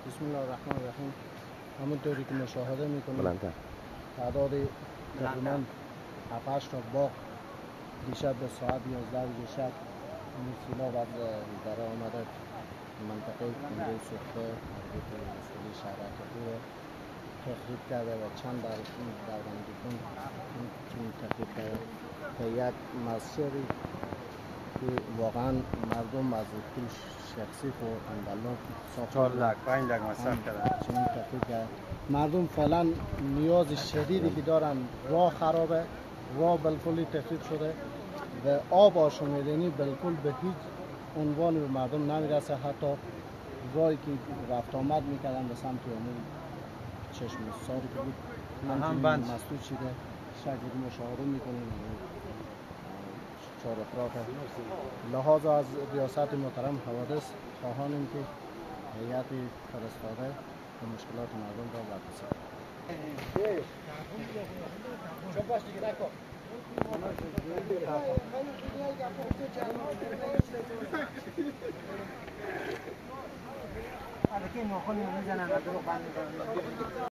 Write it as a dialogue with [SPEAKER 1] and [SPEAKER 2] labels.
[SPEAKER 1] بسم الله الرحمن الرحیم. همونطوری که مشاهده میکنید تعداد تقریبا 7-8 تا باغ دیشب به ساعت 11 شب سیلاب در آمده منطقه کنده سوخته مربوط به ولسوالی شهرک رو تخریب کرده و چند در بندیکن چنین تخریب کرده که یک مسیری که واقعا مردم از پول شخصی و اندلان
[SPEAKER 2] 4 لک 5 لک مصرف کردن.
[SPEAKER 1] چنین تخریب کرده. مردم فعلا نیاز شدیدی که دارن، راه خرابه، راه بالکلی تخریب شده و آب آشامیدنی بالکل به هیچ عنوان به مردم نمیرسه. حتی راهی که رفت آمد میکردن به سمت امون چشم ساری که بود
[SPEAKER 2] هم بند
[SPEAKER 1] مسدود شده. شکلی که مشاهده میکنیم چهار افراد لحاظ از ریاست محترم حوادث خواهانیم که هیئت فرستاده و مشکلات مردم را بررسی کنند.